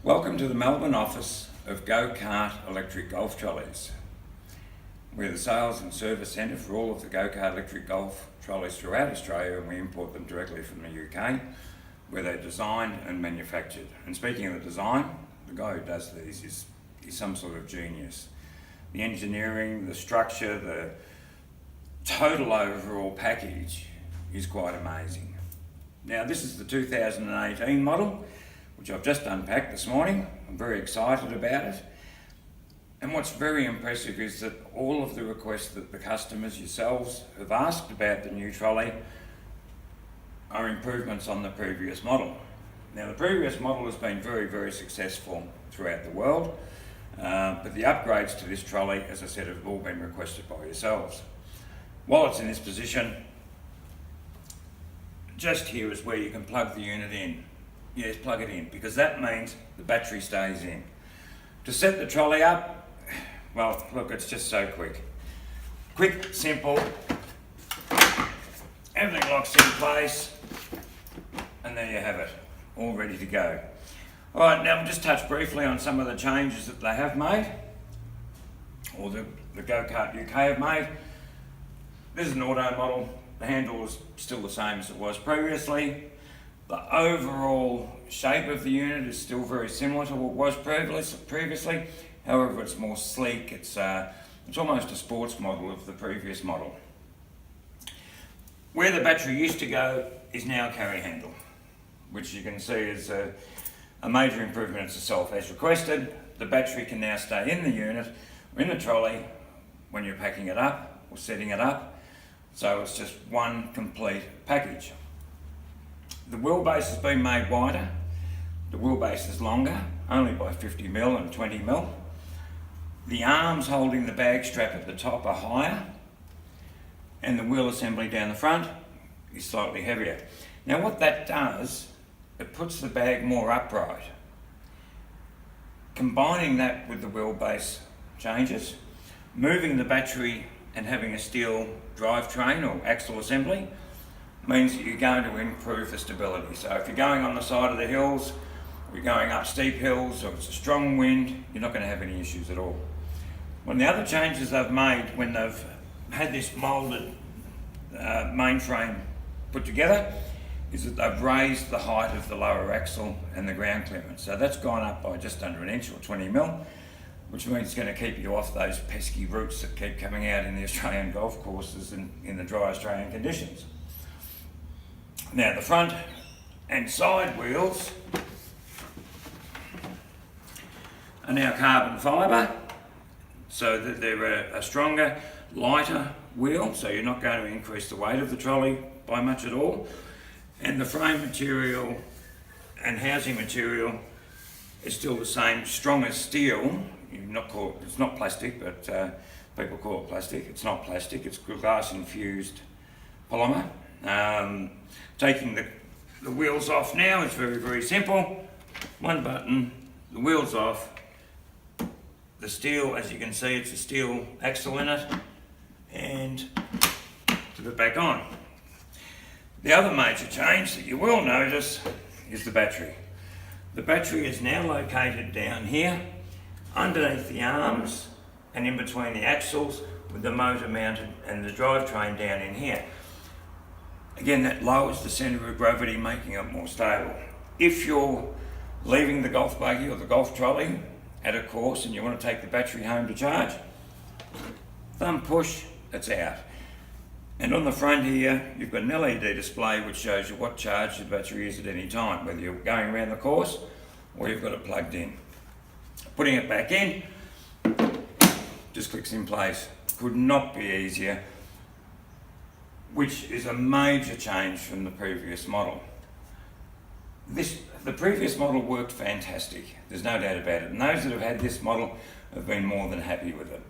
Welcome to the Melbourne office of Kart electric golf trolleys. We're the sales and service centre for all of the Kart electric golf trolleys throughout Australia, and we import them directly from the UK, where they're designed and manufactured. And speaking of the design, the guy who does these is some sort of genius. The engineering, the structure, the total overall package is quite amazing. Now, this is the 2018 model, which I've just unpacked this morning. I'm very excited about it. And what's very impressive is that all of the requests that the customers yourselves have asked about the new trolley are improvements on the previous model. Now, the previous model has been very, very successful throughout the world, but the upgrades to this trolley, as I said, have all been requested by yourselves. While it's in this position, just here is where you can plug the unit in. Yes, plug it in, because that means the battery stays in. To set the trolley up, well, look, it's just so quick. Quick, simple, everything locks in place, and there you have it, all ready to go. All right, now we'll just touch briefly on some of the changes that they have made, or the Kart UK have made. This is an auto model. The handle is still the same as it was previously. The overall shape of the unit is still very similar to what was previously. However, it's more sleek. It's almost a sports model of the previous model. Where the battery used to go is now a carry handle, which you can see is a major improvement in itself. As requested, the battery can now stay in the unit or in the trolley when you're packing it up or setting it up. So it's just one complete package. The wheelbase has been made wider. The wheelbase is longer, only by 50mm and 20mm. The arms holding the bag strap at the top are higher, and the wheel assembly down the front is slightly heavier. Now what that does, it puts the bag more upright. Combining that with the wheelbase changes, moving the battery and having a steel drivetrain or axle assembly means that you're going to improve the stability. So if you're going on the side of the hills, or you're going up steep hills, or it's a strong wind, you're not going to have any issues at all. One of the other changes they've made when they've had this moulded mainframe put together is that they've raised the height of the lower axle and the ground clearance. So that's gone up by just under an inch or 20mm, which means it's going to keep you off those pesky roots that keep coming out in the Australian golf courses in the dry Australian conditions. Now the front and side wheels are now carbon fibre, so that they're a stronger, lighter wheel, so you're not going to increase the weight of the trolley by much at all. And the frame material and housing material is still the same, strong as steel. It's not plastic, but people call it plastic. It's not plastic, it's glass infused polymer. Taking the wheels off now is very, very simple. One button, the wheels off. The steel, as you can see, it's a steel axle in it, and put it back on. The other major change that you will notice is the battery. The battery is now located down here, underneath the arms and in between the axles, with the motor mounted and the drivetrain down in here. Again, that lowers the centre of gravity, making it more stable. If you're leaving the golf buggy or the golf trolley at a course and you want to take the battery home to charge, thumb push, it's out. And on the front here, you've got an LED display which shows you what charge the battery is at any time, whether you're going around the course or you've got it plugged in. Putting it back in, just clicks in place. Could not be easier, which is a major change from the previous model. The previous model worked fantastic, there's no doubt about it, and those that have had this model have been more than happy with it.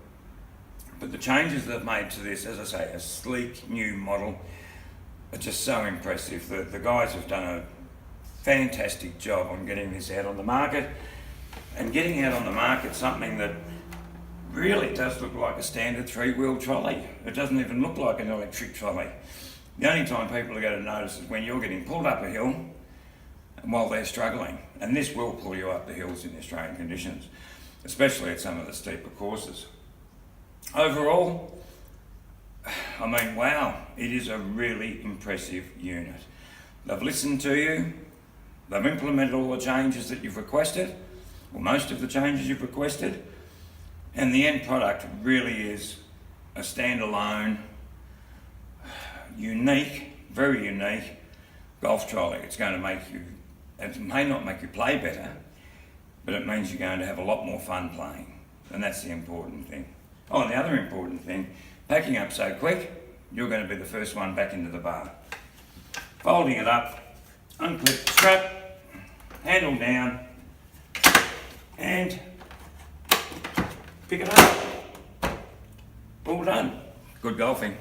But the changes they've made to this, as I say, a sleek new model, are just so impressive. The guys have done a fantastic job on getting this out on the market, and getting out on the market something that really does look like a standard three-wheel trolley. It doesn't even look like an electric trolley. The only time people are going to notice is when you're getting pulled up a hill while they're struggling. And this will pull you up the hills in Australian conditions, especially at some of the steeper courses. Overall, I mean, wow, it is a really impressive unit. They've listened to you, they've implemented all the changes that you've requested, or most of the changes you've requested, and the end product really is a standalone, unique, very unique golf trolley. It's going to make you, it may not make you play better, but it means you're going to have a lot more fun playing, and that's the important thing. Oh, and the other important thing, packing up so quick, you're going to be the first one back into the bar. Folding it up, unclip the strap, handle down, and pick it up. All done. Good golfing.